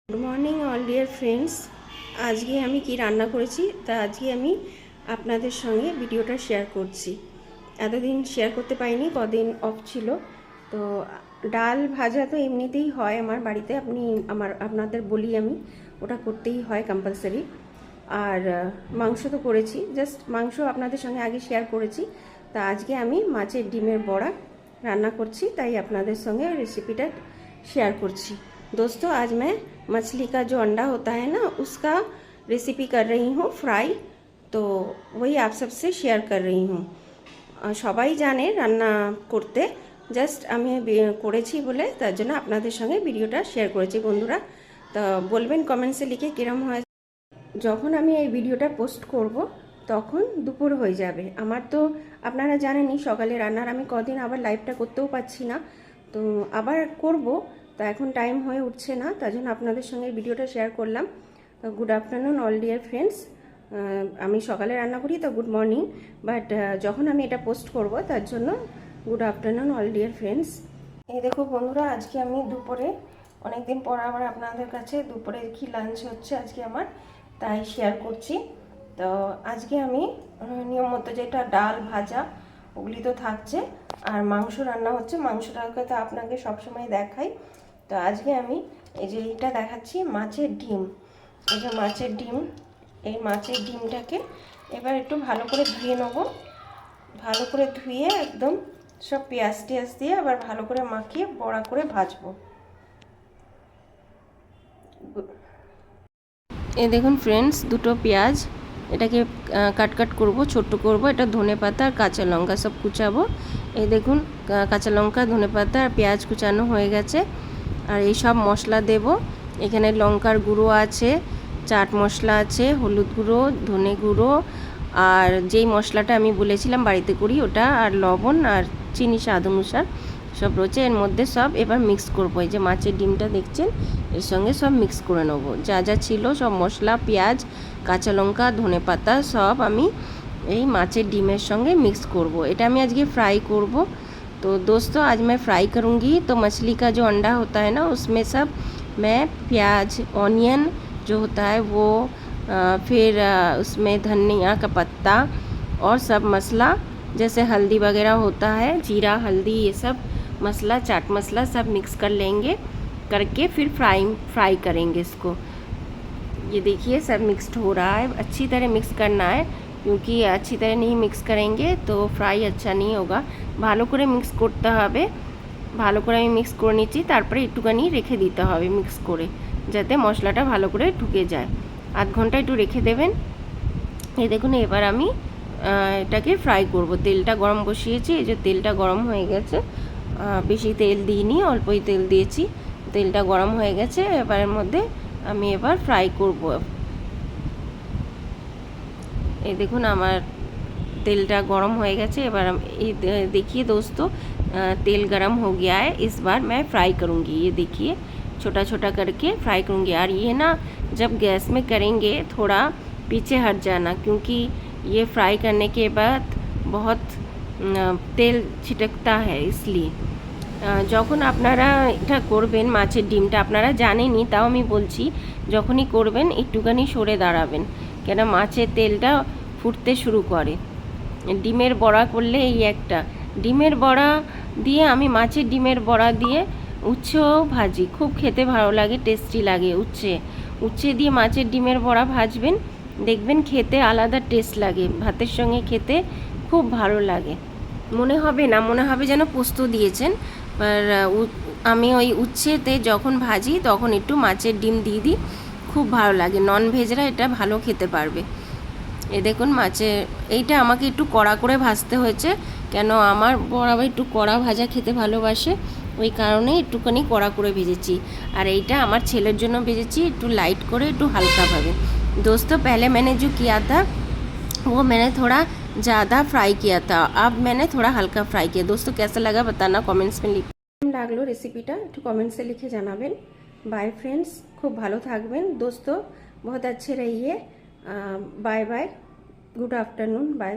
Good morning all dear friends. আজকে আমি কি রান্না করেছি তা আজকে আমি আপনাদের সঙ্গে ভিডিওটা শেয়ার করছি। এতদিন শেয়ার করতে পারিনি, কদিন অফ ছিল। তো ডাল ভাজা তো এমনিতেই হয় আমার বাড়িতে, আপনাদের বলি আমি, ওটা করতেই হয় কম্পালসারি। আর মাংস তো করেছি, জাস্ট মাংস আপনাদের সঙ্গে আগে শেয়ার করেছি। তা আজকে আমি মাছের ডিমের বড়া রান্না করছি, তাই আপনাদের সঙ্গে রেসিপিটা शेयर करছি। दोस्तों आज मैं मछली का जो अंडा होता है ना, उसका रेसिपी कर रही हूँ फ्राई। तो वही आप सबसे शेयर कर रही हूँ। সবাই জানে রান্না করতে, জাস্ট আমি করেছি বলে তার জন্য আপনাদের সঙ্গে ভিডিওটা শেয়ার করেছি বন্ধুরা। তো বলবেন কমেন্টসে লিখে কিরম হয়। যখন আমি এই ভিডিওটা পোস্ট করব তখন দুপুর হয়ে যাবে। আমার তো আপনারা জানেনই সকালে রান্নার আমি কদিন আবার লাইভটা করতেও পাচ্ছি না, তো আবার করব। তো এখন টাইম হয়ে উঠছে না, তার জন্য আপনাদের সঙ্গে ভিডিওটা শেয়ার করলাম। তো good afternoon all dear friends. আমি সকালে রান্না করি তো গুড মর্নিং, বাট যখন আমি এটা পোস্ট করব তার জন্য good afternoon all dear friends. এই দেখো বন্ধুরা, আজকে আমি দুপুরে অনেকদিন পর আবার আপনাদের কাছে দুপুরে কি লাঞ্চ হচ্ছে আজকে আমার, তাই শেয়ার করছি। তো আজকে আমি নিয়ম মতো যেটা ডাল ভাজা ওগুলি তো থাকছে, আর মাংস রান্না হচ্ছে। মাংসটাকে তো আপনাকে সবসময় দেখাই। তো আজকে আমি এই যে এইটা দেখাচ্ছি মাছের ডিম। এই যে মাছের ডিম, এই মাছের ডিমটাকে এবার একটু ভালো করে ধুয়ে নেবো। ভালো করে ধুয়ে একদম সব পেঁয়াজ টিয়াজ দিয়ে আবার ভালো করে মাখিয়ে বড়া করে ভাজবো। এই দেখুন ফ্রেন্ডস, দুটো পেঁয়াজ, এটাকে কাট করব, ছোট্ট করব। এটা ধনে পাতা আর কাঁচা লঙ্কা সব কুচাবো। এই দেখুন কাঁচা লঙ্কা, ধনে পাতা আর পেঁয়াজ কুচানো হয়ে গেছে। আর এই সব মশলা দেব। এখানে লঙ্কার গুঁড়ো আছে, চাট মশলা আছে, হলুদ গুঁড়ো, ধনে গুঁড়ো, আর যেই মশলাটা আমি বলেছিলাম বাড়িতে করি ওটা, আর লবণ আর চিনি স্বাদ অনুসার সব রয়েছে এর মধ্যে। সব এবার মিক্স করবো। এই যে মাছের ডিমটা দেখছেন, এর সঙ্গে সব মিক্স করে নেবো। যা যা ছিল সব মশলা, পেঁয়াজ, কাঁচা লঙ্কা, ধনে পাতা সব আমি এই মাছের ডিমের সঙ্গে মিক্স করব। এটা আমি আজকে फ्राई করব। तो दोस्तों आज मैं फ्राई करूँगी। तो मछली का जो अंडा होता है ना, उसमें सब मैं प्याज, ऑनियन जो होता है वो, फिर उसमें धनिया का पत्ता और सब मसाला जैसे हल्दी वगैरह होता है, जीरा हल्दी ये सब मसाला, चाट मसाला सब मिक्स कर लेंगे, करके फिर फ्राई करेंगे इसको। ये देखिए सब मिक्सड हो रहा है। अच्छी तरह मिक्स करना है, क्योंकि अच्छी तरह नहीं मिक्स करेंगे तो फ्राई अच्छा नहीं होगा। ভালো করে মিক্স করতে হবে। ভালো করে আমি মিক্স করে নিচ্ছি, তারপরে একটুখানি রেখে দিতে হবে মিক্স করে, যাতে মশলাটা ভালো করে ঢুকে যায়। আধ ঘন্টা একটু রেখে দেবেন। এই দেখুন এবার আমি এটাকে ফ্রাই করব। তেলটা গরম বসিয়েছি, এই যে তেলটা গরম হয়ে গেছে। বেশি তেল দিইনি, অল্পই তেল দিয়েছি। তেলটা গরম হয়ে গেছে, এবার এর মধ্যে আমি এবার ফ্রাই করব। এই দেখুন আমার तेलटा गरम हो गए। एबार देखिए दोस्तों, तेल गरम हो गया है। इस बार मैं फ्राई करूँगी। ये देखिए छोटा छोटा करके फ्राई करूँगी। और ये ना जब गैस में करेंगे थोड़ा पीछे हट जाना, क्योंकि ये फ्राई करने के बाद बहुत तेल छिटकता है, इसलिए যখন আপনারা এটা করবেন মাছের ডিমটা, আপনারা জানেনই তাও আমি বলছি, যখনই করবেন একটুখানি সরে দাঁড়াবেন, কেন মাছের তেলটা ফুটতে শুরু করে। ডিমের বড়া করলে এই একটা ডিমের বড়া দিয়ে, আমি মাছের ডিমের বড়া দিয়ে উচ্ছেও ভাজি, খুব খেতে ভালো লাগে, টেস্টি লাগে। উচ্ছে দিয়ে মাছের ডিমের বড়া ভাজবেন, দেখবেন খেতে আলাদা টেস্ট লাগে, ভাতের সঙ্গে খেতে খুব ভালো লাগে। মনে হবে যেন পোস্ত দিয়েছেন। আর আমি ওই উচ্ছেতে যখন ভাজি তখন একটু মাছের ডিম দিয়ে দিই, খুব ভালো লাগে। নন ভেজরা এটা ভালো খেতে পারবে। এই দেখুন মাছের এইটা আমাকে একটু কড়া করে ভাজতে হয়েছে, কেন আমার বড় একটু কড়া ভাজা খেতে ভালোবাসে, ওই কারণে একটুখানি কড়া করে ভেজেছি। আর এইটা আমার ছেলের জন্য ভেজেছি একটু লাইট করে, একটু হালকাভাবে। दोस्तों पहले मैंने जो किया था वो मैंने थोड़ा ज़्यादा फ्राई किया था, अब मैंने थोड़ा हल्का फ्राई किया। दोस्तों कैसा लगा बताना कमेंट्स में लिख। লাগলো রেসিপিটা একটু কমেন্টসে লিখে জানাবেন। বাই ফ্রেন্ডস, খুব ভালো থাকবেন दोस्तों, बहुत अच्छे रहिए। Bye bye, good afternoon, bye.